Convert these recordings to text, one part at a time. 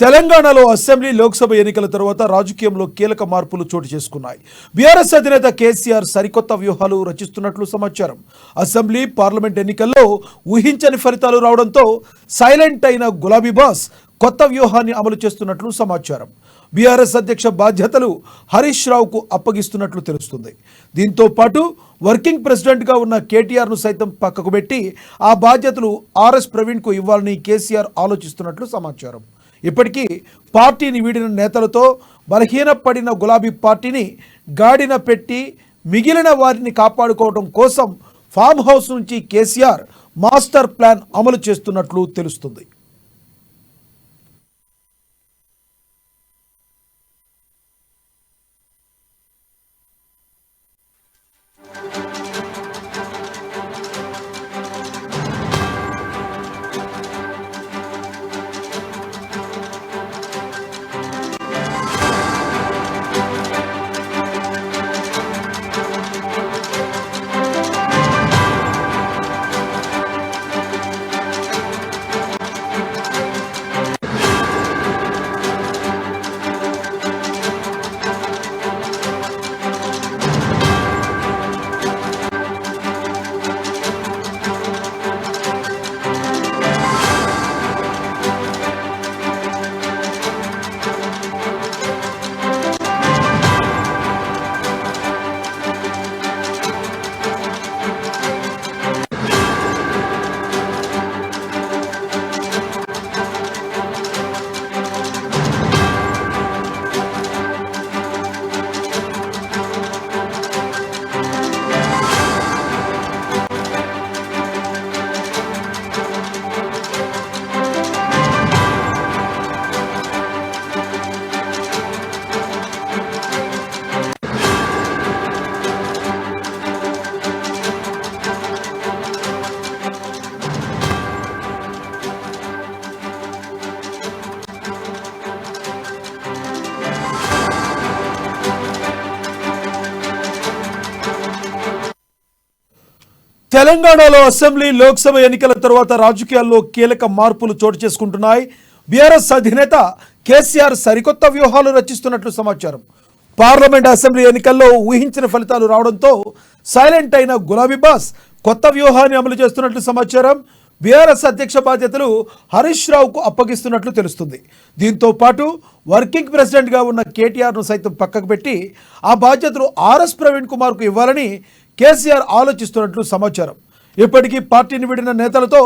తెలంగాణలో అసెంబ్లీ లోక్సభ ఎన్నికల తర్వాత రాజకీయంలో కీలక మార్పులు చోటు చేసుకున్నాయి. బీఆర్ఎస్ అధినేత కేసీఆర్ సరికొత్త వ్యూహాలు రచిస్తున్నట్లు సమాచారం. అసెంబ్లీ పార్లమెంట్ ఎన్నికల్లో ఊహించని ఫలితాలు రావడంతో సైలెంట్ అయిన గులాబీ బాస్ కొత్త వ్యూహాన్ని అమలు చేస్తున్నట్లు సమాచారం. బీఆర్ఎస్ అధ్యక్ష బాధ్యతలు హరీష్ రావుకు అప్పగిస్తున్నట్లు తెలుస్తుంది. దీంతో పాటు వర్కింగ్ ప్రెసిడెంట్గా ఉన్న కేటీఆర్ను సైతం పక్కకు పెట్టి ఆ బాధ్యతలు ఆర్ఎస్ ప్రవీణ్కు ఇవ్వాలని కేసీఆర్ ఆలోచిస్తున్నట్లు సమాచారం. ఇప్పటికీ పార్టీని వీడిన నేతలతో బలహీనపడిన గులాబీ పార్టీని గాడిన పెట్టి మిగిలిన వారిని కాపాడుకోవడం కోసం ఫామ్ హౌస్ నుంచి కేసీఆర్ మాస్టర్ ప్లాన్ అమలు చేస్తున్నట్లు తెలుస్తుంది. తెలంగాణలో అసెంబ్లీ లోక్సభ ఎన్నికల తర్వాత రాజకీయాల్లో కీలక మార్పులు చోటు చేసుకుంటున్నాయి. బీఆర్ఎస్ అధినేత కేసీఆర్ సరికొత్త వ్యూహాలు రచిస్తున్నట్లు సమాచారం. పార్లమెంట్ అసెంబ్లీ ఎన్నికల్లో ఊహించిన ఫలితాలు రావడంతో సైలెంట్ అయిన గులాబీ బాస్ కొత్త వ్యూహాన్ని అమలు చేస్తున్నట్లు సమాచారం. బీఆర్ఎస్ అధ్యక్ష బాధ్యతలు హరీష్ రావుకు అప్పగిస్తున్నట్లు తెలుస్తుంది. దీంతో పాటు వర్కింగ్ ప్రెసిడెంట్గా ఉన్న కేటీఆర్ను సైతం పక్కకు పెట్టి ఆ బాధ్యతలు ఆర్ఎస్ ప్రవీణ్ కుమార్కు ఇవ్వాలని కేసీఆర్ ఆలోచిస్తున్నట్లు సమాచారం. ఇప్పటికీ పార్టీని విడిన నేతలతో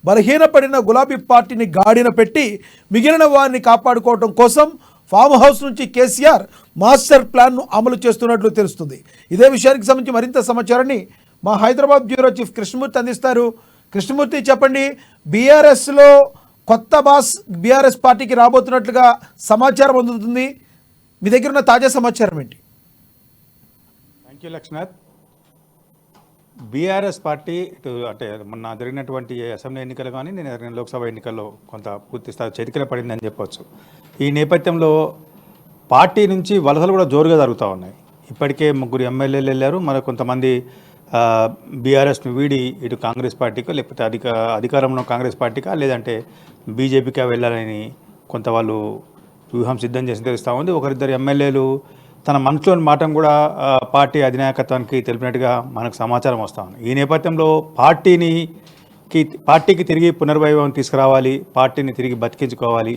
బలహీనపడిన గులాబీ పార్టీని గాడిన పెట్టి మిగిలిన వారిని కాపాడుకోవడం కోసం ఫామ్ హౌస్ నుంచి కేసీఆర్ మాస్టర్ ప్లాన్ను అమలు చేస్తున్నట్లు తెలుస్తుంది. ఇదే విషయానికి సంబంధించి మరింత సమాచారాన్ని మా హైదరాబాద్ బ్యూరో చీఫ్ కృష్ణమూర్తి అందిస్తారు. కృష్ణమూర్తి, చెప్పండి, బీఆర్ఎస్లో కొత్త బాస్ బీఆర్ఎస్ పార్టీకి రాబోతున్నట్లుగా సమాచారం అందుతుంది. మీ దగ్గర ఉన్న తాజా సమాచారం ఏంటి? Thank you Lakshman. BRS party అంటే మొన్న జరిగినటువంటి అసెంబ్లీ ఎన్నికలు కానీ నేను జరిగిన లోక్సభ ఎన్నికల్లో కొంత పూర్తి స్థాయి చతికిల పడిందని చెప్పవచ్చు. ఈ నేపథ్యంలో పార్టీ నుంచి వలసలు కూడా జోరుగా జరుగుతూ ఉన్నాయి. ఇప్పటికే 3 ఎమ్మెల్యేలు వెళ్ళారు. మరి కొంతమంది బీఆర్ఎస్ను వీడి ఇటు కాంగ్రెస్ పార్టీకా లేకపోతే అధికారంలో కాంగ్రెస్ పార్టీకా లేదంటే బీజేపీకా వెళ్ళాలని కొంత వాళ్ళు వ్యూహం సిద్ధం చేసి తెలుస్తూ ఉంది. ఒకరిద్దరు ఎమ్మెల్యేలు తన మనసులోని మాటను కూడా పార్టీ తెలిపినట్టుగా మనకు సమాచారం వస్తూ ఉంది. ఈ నేపథ్యంలో పార్టీకి తిరిగి పునర్వైభవం తీసుకురావాలి, పార్టీని తిరిగి బతికించుకోవాలి,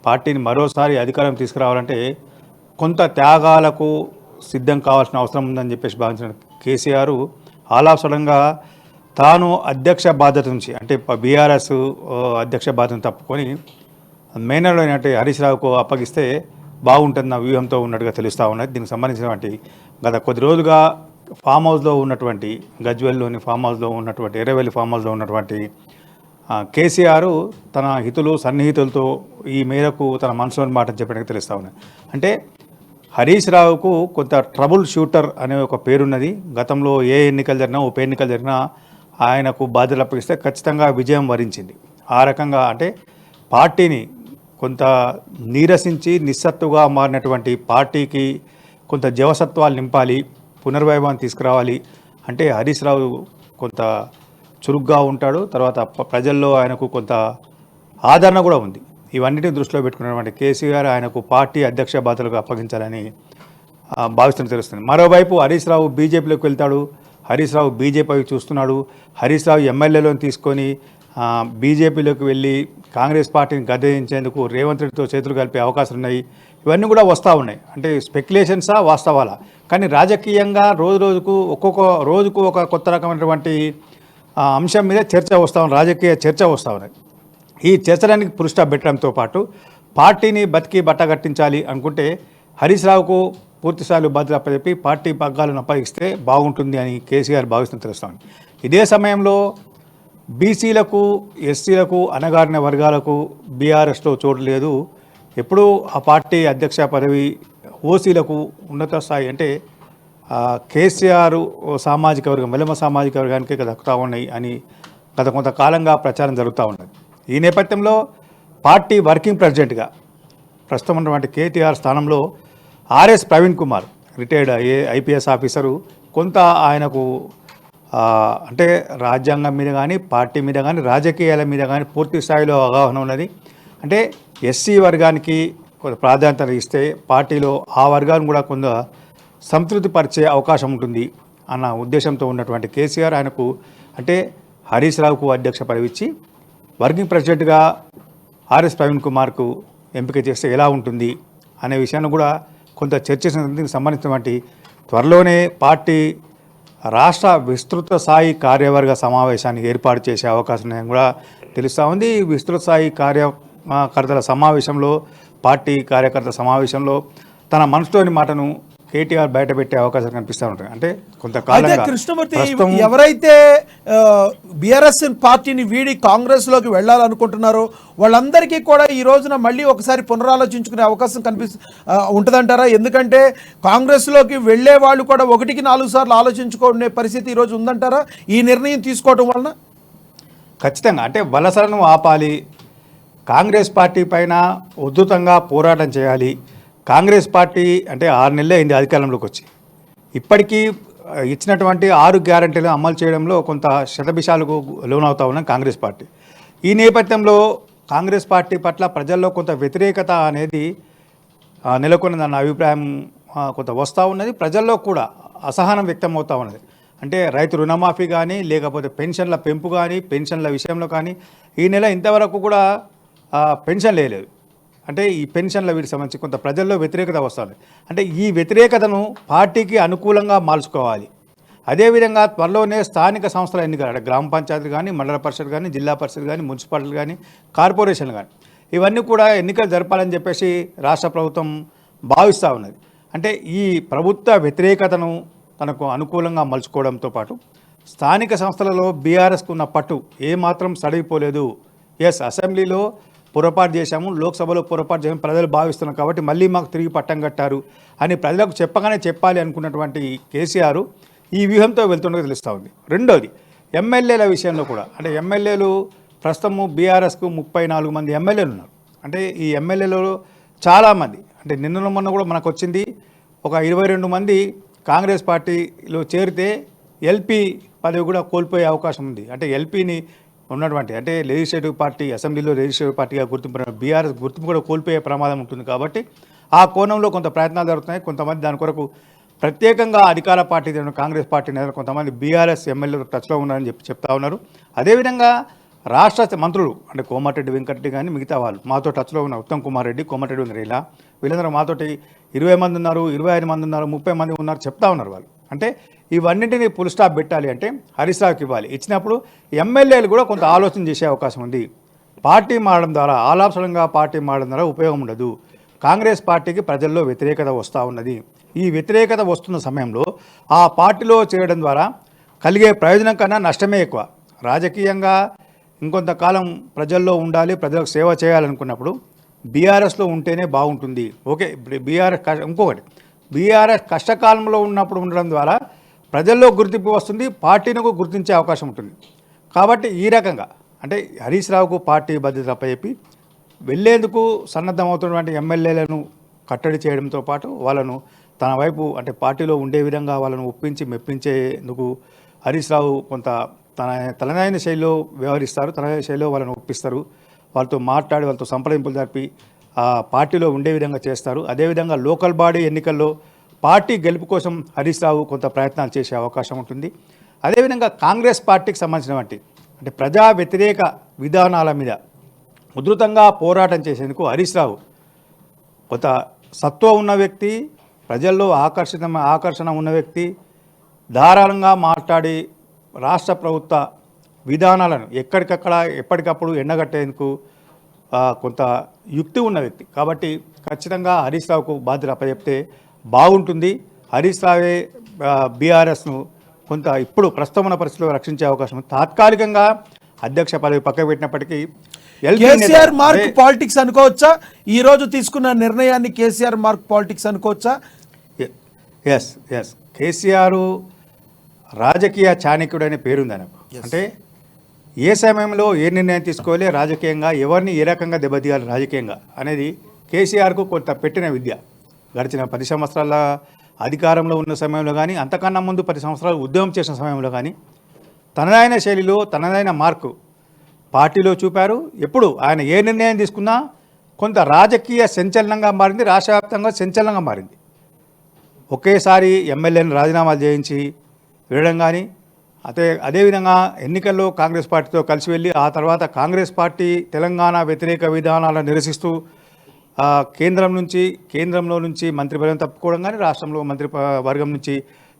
పార్టీని మరోసారి అధికారం తీసుకురావాలంటే కొంత త్యాగాలకు సిద్ధం కావాల్సిన అవసరం ఉందని చెప్పేసి భావించిన కేసీఆర్ ఆలాసడంగా తాను అధ్యక్ష బాధ్యత నుంచి అంటే బీఆర్ఎస్ అధ్యక్ష బాధ్యతను తప్పుకొని మేనర్లో అయినట్టు హరీష్ రావుకు అప్పగిస్తే బాగుంటుంది నా వ్యూహంతో ఉన్నట్టుగా తెలుస్తూ ఉన్నది. దీనికి సంబంధించినటువంటి గత కొద్ది రోజులుగా ఫామ్ హౌస్లో ఉన్నటువంటి గజ్వెల్లోని ఫామ్ హౌస్లో ఉన్నటువంటి ఎర్రవెల్లి ఫామ్ హౌస్లో ఉన్నటువంటి కేసీఆర్ తన హితులు సన్నిహితులతో ఈ మేరకు తన మనసులోని మాట చెప్పడానికి తెలుస్తూ ఉన్నది. అంటే హరీష్ రావుకు కొంత ట్రబుల్ షూటర్ అనే ఒక పేరున్నది. గతంలో ఏ ఎన్నికలు జరిగినా ఉప ఎన్నికలు జరిగినా ఆయనకు బాధ్యతలు అప్పగిస్తే ఖచ్చితంగా విజయం వరించింది. ఆ రకంగా అంటే పార్టీని కొంత నీరసించి నిస్సత్తుగా మారినటువంటి పార్టీకి కొంత జవసత్వాలు నింపాలి, పునర్వైభవాన్ని తీసుకురావాలి అంటే హరీష్ రావు కొంత చురుగ్గా ఉంటాడు. తర్వాత ప్రజల్లో ఆయనకు కొంత ఆదరణ కూడా ఉంది. ఇవన్నిటిని దృష్టిలో పెట్టుకున్నటువంటి కేసీఆర్ ఆయనకు పార్టీ అధ్యక్ష బాధ్యతలకు అప్పగించాలని భావిస్తున్న తెలుస్తుంది. మరోవైపు హరీష్ రావు బీజేపీలోకి వెళ్తాడు, హరీష్ రావు బీజేపీ చూస్తున్నాడు, హరీష్ రావు ఎమ్మెల్యేలను తీసుకొని బీజేపీలోకి వెళ్ళి కాంగ్రెస్ పార్టీని గద్దెదించేందుకు రేవంత్ రెడ్డితో చేతులు కలిపే అవకాశాలు ఉన్నాయి. ఇవన్నీ కూడా వస్తూ ఉన్నాయి. అంటే స్పెక్యులేషన్సా వాస్తవాలా? కానీ రాజకీయంగా రోజుకు ఒక కొత్త రకమైనటువంటి అంశం మీద చర్చ వస్తూ ఉంది, రాజకీయ చర్చ వస్తూ ఉన్నది. ఈ చర్చడానికి పుల్ స్టాప్ పెట్టడంతో పాటు పార్టీని బతికి బట్టగట్టించాలి అనుకుంటే హరీష్ రావుకు పూర్తిస్థాయిలో బాధ్యత అప్పచెప్పి పార్టీ పగ్గాలను అప్పగిస్తే బాగుంటుంది అని కేసీఆర్ భావిస్తున్న తెలుస్తోంది. ఇదే సమయంలో బీసీలకు, ఎస్సీలకు, అణగారిన వర్గాలకు బీఆర్ఎస్లో చోటు లేదు. ఎప్పుడూ ఆ పార్టీ అధ్యక్ష పదవి ఓసీలకు ఉన్నత స్థాయి అంటే కేసీఆర్ సామాజిక వర్గం, వెలమ సామాజిక వర్గానికే దక్కుతూ ఉన్నాయి అని గత కొంతకాలంగా ప్రచారం జరుగుతూ ఉన్నది. ఈ నేపథ్యంలో పార్టీ వర్కింగ్ ప్రెసిడెంట్గా ప్రస్తుతం ఉన్నటువంటి కేటీఆర్ స్థానంలో RS Praveen Kumar retired IPS officer కొంత ఆయనకు అంటే రాజ్యాంగం మీద కానీ, పార్టీ మీద కానీ, రాజకీయాల మీద కానీ పూర్తి స్థాయిలో అవగాహన ఉన్నది. అంటే ఎస్సీ వర్గానికి కొంత ప్రాధాన్యత ఇస్తే పార్టీలో ఆ వర్గాన్ని కూడా కొంత సంతృప్తి పరిచే అవకాశం ఉంటుంది అన్న ఉద్దేశంతో ఉన్నటువంటి కేసీఆర్ ఆయనకు అంటే హరీష్ రావుకు అధ్యక్ష పదవి ఇచ్చి వర్కింగ్ ప్రెసిడెంట్గా ఆర్ఎస్ ప్రవీణ్ కుమార్కు ఎంపిక చేస్తే ఎలా ఉంటుంది అనే విషయాన్ని కూడా కొంత చర్చించడానికి సంబంధించినటువంటి త్వరలోనే పార్టీ రాష్ట్ర విస్తృత స్థాయి కార్యవర్గ సమావేశాన్ని ఏర్పాటు చేసే అవకాశం ఉందని కూడా తెలుస్తూ ఉంది. విస్తృత స్థాయి కార్యకర్తల సమావేశంలో, పార్టీ కార్యకర్తల సమావేశంలో తన మనసులోని మాటను కేటీఆర్ బయటపెట్టే అవకాశం కనిపిస్తూ ఉంటుంది. అంటే కొంతకాలంగా కృష్ణమూర్తి ఎవరైతే బీఆర్ఎస్ పార్టీని వీడి కాంగ్రెస్ లోకి వెళ్ళాలనుకుంటున్నారో వాళ్ళందరికీ కూడా ఈ రోజున మళ్ళీ ఒకసారి పునరాలోచించుకునే అవకాశం ఉంటుందంటారా? ఎందుకంటే కాంగ్రెస్ లోకి వెళ్లే వాళ్ళు కూడా 1-4 సార్లు ఆలోచించుకునే పరిస్థితి ఈ రోజు ఉందంటారా ఈ నిర్ణయం తీసుకోవడం వలన? ఖచ్చితంగా. అంటే వలసలను ఆపాలి, కాంగ్రెస్ పార్టీ పైన ఉధృతంగా పోరాటం చేయాలి. కాంగ్రెస్ పార్టీ అంటే 6 నెలలే అయింది అధికారంలోకి వచ్చి, ఇప్పటికీ ఇచ్చినటువంటి 6 గ్యారంటీలను అమలు చేయడంలో కొంత శతభిషాలకు లోనవుతా ఉన్న కాంగ్రెస్ పార్టీ. ఈ నేపథ్యంలో కాంగ్రెస్ పార్టీ పట్ల ప్రజల్లో కొంత వ్యతిరేకత అనేది నెలకొన్నదన్న అభిప్రాయం కొంత వస్తూ ఉన్నది. ప్రజల్లో కూడా అసహనం వ్యక్తం అవుతూ ఉన్నది. అంటే రైతు రుణమాఫీ కానీ, లేకపోతే పెన్షన్ల పెంపు కానీ, పెన్షన్ల విషయంలో కానీ ఈ నెల ఇంతవరకు కూడా పెన్షన్ లేదు. అంటే ఈ పెన్షన్ల వీటికి సంబంధించి కొంత ప్రజల్లో వ్యతిరేకత వస్తుంది. అంటే ఈ వ్యతిరేకతను పార్టీకి అనుకూలంగా మార్చుకోవాలి. అదేవిధంగా త్వరలోనే స్థానిక సంస్థల ఎన్నికలు అంటే గ్రామ పంచాయతీలు కానీ, మండల పరిషత్ కానీ, జిల్లా పరిషత్ కానీ, మున్సిపాలిటీలు కానీ, కార్పొరేషన్లు కానీ ఇవన్నీ కూడా ఎన్నికలు జరపాలని చెప్పేసి రాష్ట్ర ప్రభుత్వం భావిస్తూ ఉన్నది. అంటే ఈ ప్రభుత్వ వ్యతిరేకతను తనకు అనుకూలంగా మలుచుకోవడంతో పాటు స్థానిక సంస్థలలో బీఆర్ఎస్కు ఉన్న పట్టు ఏమాత్రం సడలిపోలేదు. ఎస్, అసెంబ్లీలో పొరపాటు చేశాము, లోక్సభలో పొరపాటు చేసాము, ప్రజలు భావిస్తున్నారు కాబట్టి మళ్ళీ మాకు తిరిగి పట్టం కట్టారు అని ప్రజలకు చెప్పగానే చెప్పాలి అనుకున్నటువంటి కేసీఆర్ ఈ వ్యూహంతో వెళ్తుండగా తెలుస్తూ ఉంది. రెండోది ఎమ్మెల్యేల విషయంలో కూడా అంటే ఎమ్మెల్యేలు ప్రస్తుతము బీఆర్ఎస్కు 34 మంది ఎమ్మెల్యేలు ఉన్నారు. అంటే ఈ ఎమ్మెల్యేలలో చాలామంది అంటే నిన్న మొన్న కూడా మనకు వచ్చింది ఒక 22 మంది కాంగ్రెస్ పార్టీలో చేరితే ఎల్పీ పదవి కూడా కోల్పోయే అవకాశం ఉంది. అంటే ఎల్పీని ఉన్నటువంటి అంటే లెజిస్లేటివ్ పార్టీ, అసెంబ్లీలో లెజిస్లేటివ్ పార్టీగా గుర్తింపు బీఆర్ఎస్ గుర్తింపు కూడా కోల్పోయే ప్రమాదం ఉంటుంది. కాబట్టి ఆ కోణంలో కొంత ప్రయత్నాలు జరుగుతున్నాయి. కొంతమంది దాని కొరకు ప్రత్యేకంగా అధికార పార్టీ కాంగ్రెస్ పార్టీ నేతలు కొంతమంది బీఆర్ఎస్ ఎమ్మెల్యేలు టచ్లో ఉన్నారని చెప్తా ఉన్నారు. అదేవిధంగా రాష్ట్ర మంత్రులు అంటే కోమటిరెడ్డి వెంకటరెడ్డి కానీ మిగతా వాళ్ళు మాతో టచ్లో ఉన్న ఉత్తమ్ కుమార్ రెడ్డి, కోమటిరెడ్డి వెంకటరెడ్డి వీళ్ళందరూ మాతోటి 20 మంది ఉన్నారు, 25 మంది ఉన్నారు, 30 మంది ఉన్నారు చెప్తా ఉన్నారు వాళ్ళు. అంటే ఇవన్నింటినీ ఫుల్ స్టాప్ పెట్టాలి అంటే హరీష్ రావుకి ఇవ్వాలి. ఇచ్చినప్పుడు ఎమ్మెల్యేలు కూడా కొంత ఆలోచన చేసే అవకాశం ఉంది. పార్టీ మారడం ద్వారా ఆలాపసలంగా పార్టీ మారడం ద్వారా ఉపయోగం ఉండదు. కాంగ్రెస్ పార్టీకి ప్రజల్లో వ్యతిరేకత వస్తూ ఉన్నది. ఈ వ్యతిరేకత వస్తున్న సమయంలో ఆ పార్టీలో చేరడం ద్వారా కలిగే ప్రయోజనం కన్నా నష్టమే ఎక్కువ. రాజకీయంగా ఇంకొంతకాలం ప్రజల్లో ఉండాలి, ప్రజలకు సేవ చేయాలనుకున్నప్పుడు బీఆర్ఎస్లో ఉంటేనే బాగుంటుంది. ఓకే, ఇంకొకటి బీఆర్ఎస్ కష్టకాలంలో ఉన్నప్పుడు ఉండడం ద్వారా ప్రజల్లో గుర్తింపు వస్తుంది, పార్టీని గుర్తించే అవకాశం ఉంటుంది. కాబట్టి ఈ రకంగా అంటే హరీష్ రావుకు పార్టీ బాధ్యత అప్పచెప్పి వెళ్లేందుకు సన్నద్ధమవుతున్నటువంటి ఎమ్మెల్యేలను కట్టడి చేయడంతో పాటు వాళ్ళను తన వైపు అంటే పార్టీలో ఉండే విధంగా వాళ్ళను ఒప్పించి మెప్పించేందుకు హరీష్ రావు కొంత తనదైన శైలిలో వ్యవహరిస్తారు, తనదైన శైలిలో వాళ్ళను ఒప్పిస్తారు, వాళ్ళతో మాట్లాడి వాళ్ళతో సంప్రదింపులు జరిపి పార్టీలో ఉండే విధంగా చేస్తారు. అదేవిధంగా లోకల్ బాడీ ఎన్నికల్లో పార్టీ గెలుపు కోసం హరీష్ రావు కొంత ప్రయత్నాలు చేసే అవకాశం ఉంటుంది. అదేవిధంగా కాంగ్రెస్ పార్టీకి సంబంధించినటువంటి అంటే ప్రజా వ్యతిరేక విధానాల మీద ఉధృతంగా పోరాటం చేసేందుకు హరీష్ రావు కొంత సత్వ ఉన్న వ్యక్తి, ప్రజల్లో ఆకర్షణ ఉన్న వ్యక్తి, ధారాళంగా మాట్లాడి రాష్ట్ర ప్రభుత్వ విధానాలను ఎప్పటికప్పుడు ఎండగట్టేందుకు కొంత యుక్తి ఉన్న వ్యక్తి. కాబట్టి ఖచ్చితంగా హరీష్ రావుకు బాధ్యత అప్పచెప్తే బాగుంటుంది. హరీష్ రావే బీఆర్ఎస్ను కొంత ఇప్పుడు ప్రస్తుతం ఉన్న పరిస్థితిలో రక్షించే అవకాశం ఉంది. తాత్కాలికంగా అధ్యక్ష పదవి పక్కకు పెట్టినప్పటికీ కేసీఆర్ మార్క్ పాలిటిక్స్ అనుకోవచ్చా? ఈ రోజు తీసుకున్న నిర్ణయాన్ని కేసీఆర్ మార్క్ పాలిటిక్స్ అనుకోవచ్చా? ఎస్ కేసీఆర్ రాజకీయ చాణక్యుడు అనే పేరుంది ఆయనకు. అంటే ఏ సమయంలో ఏ నిర్ణయం తీసుకోవాలి, రాజకీయంగా ఎవరిని ఏ రకంగా దెబ్బతీయాలి రాజకీయంగా అనేది కేసీఆర్కు కొంత పెట్టిన విద్య. గడిచిన 10 సంవత్సరాల అధికారంలో ఉన్న సమయంలో కానీ, అంతకన్నా ముందు 10 సంవత్సరాలు ఉద్యమం చేసిన సమయంలో కానీ తనదైన శైలిలో తనదైన మార్కు పార్టీలో చూపారు. ఎప్పుడు ఆయన ఏ నిర్ణయం తీసుకున్నా కొంత రాజకీయ సంచలనంగా మారింది, రాష్ట్ర వ్యాప్తంగా సంచలనంగా మారింది. ఒకేసారి ఎమ్మెల్యేని రాజీనామాలు చేయించి వెళ్ళడం కానీ, అదేవిధంగా ఎన్నికల్లో కాంగ్రెస్ పార్టీతో కలిసి వెళ్ళి ఆ తర్వాత కాంగ్రెస్ పార్టీ తెలంగాణ వ్యతిరేక విధానాలను నిరసిస్తూ కేంద్రంలో నుంచి మంత్రి పదవిని తప్పుకోవడం కానీ, రాష్ట్రంలో మంత్రి వర్గం నుంచి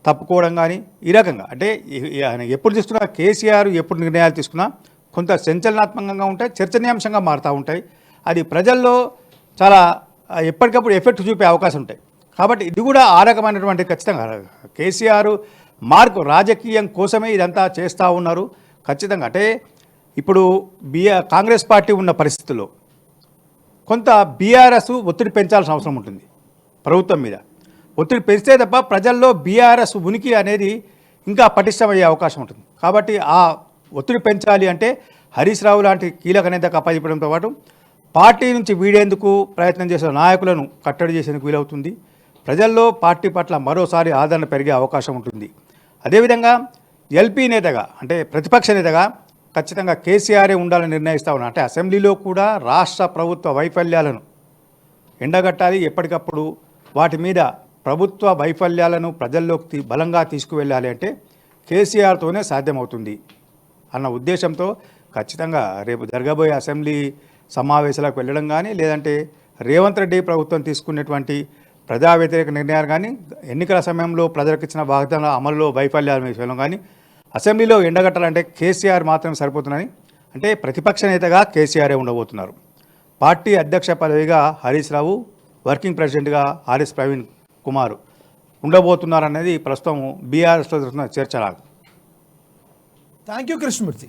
తప్పుకోవడం కానీ, ఈ రకంగా అంటే ఆయన ఎప్పుడు తీసుకున్నా కేసీఆర్ ఎప్పుడు నిర్ణయాలు తీసుకున్నా కొంత సంచలనాత్మకంగా ఉంటాయి, చర్చనీయాంశంగా మారుతూ ఉంటాయి. అది ప్రజల్లో చాలా ఎప్పటికప్పుడు ఎఫెక్ట్ చూపే అవకాశం ఉంటాయి. కాబట్టి ఇది కూడా ఆ రకమైనటువంటి ఖచ్చితంగా కేసీఆర్ మార్కు రాజకీయం కోసమే ఇదంతా చేస్తూ ఉన్నారు. ఖచ్చితంగా అంటే ఇప్పుడు కాంగ్రెస్ పార్టీ ఉన్న పరిస్థితుల్లో కొంత బీఆర్ఎస్ ఒత్తిడి పెంచాల్సిన అవసరం ఉంటుంది. ప్రభుత్వం మీద ఒత్తిడి పెంచితే తప్ప ప్రజల్లో బీఆర్ఎస్ ఉనికి అనేది ఇంకా పటిష్టమయ్యే అవకాశం ఉంటుంది. కాబట్టి ఆ ఒత్తిడి పెంచాలి అంటే హరీష్ రావు లాంటి కీలక నేతకు అప్పచెప్పడంతో పాటు పార్టీ నుంచి వీడేందుకు ప్రయత్నం చేసే నాయకులను కట్టడి చేసేందుకు వీలవుతుంది. ప్రజల్లో పార్టీ పట్ల మరోసారి ఆదరణ పెరిగే అవకాశం ఉంటుంది. అదేవిధంగా ఎల్పీ నేతగా అంటే ప్రతిపక్ష నేతగా ఖచ్చితంగా కేసీఆరే ఉండాలని నిర్ణయిస్తూ ఉన్నారు. అంటే అసెంబ్లీలో కూడా రాష్ట్ర ప్రభుత్వ వైఫల్యాలను ఎండగట్టాలి, ఎప్పటికప్పుడు వాటి మీద ప్రభుత్వ వైఫల్యాలను ప్రజల్లోకి బలంగా తీసుకువెళ్ళాలి అంటే కేసీఆర్తోనే సాధ్యమవుతుంది అన్న ఉద్దేశంతో ఖచ్చితంగా రేపు జరగబోయే అసెంబ్లీ సమావేశాలకు వెళ్ళడం కానీ, లేదంటే రేవంత్ రెడ్డి ప్రభుత్వం తీసుకునేటువంటి ప్రజా వ్యతిరేక నిర్ణయాలు కానీ, ఎన్నికల సమయంలో ప్రజలకు ఇచ్చిన వాగ్దానాల అమలులో వైఫల్యాల విషయంలో కానీ అసెంబ్లీలో ఎండగట్టాలంటే కేసీఆర్ మాత్రం సరిపోతుందని, అంటే ప్రతిపక్ష నేతగా కేసీఆరే ఉండబోతున్నారు. పార్టీ అధ్యక్ష పదవిగా హరీష్ రావు, వర్కింగ్ ప్రెసిడెంట్గా ఆర్ఎస్ ప్రవీణ్ కుమార్ ఉండబోతున్నారనేది ప్రస్తుతం బీఆర్ఎస్లో జరుగుతున్న చర్చ. Thank you Krishnamurthy.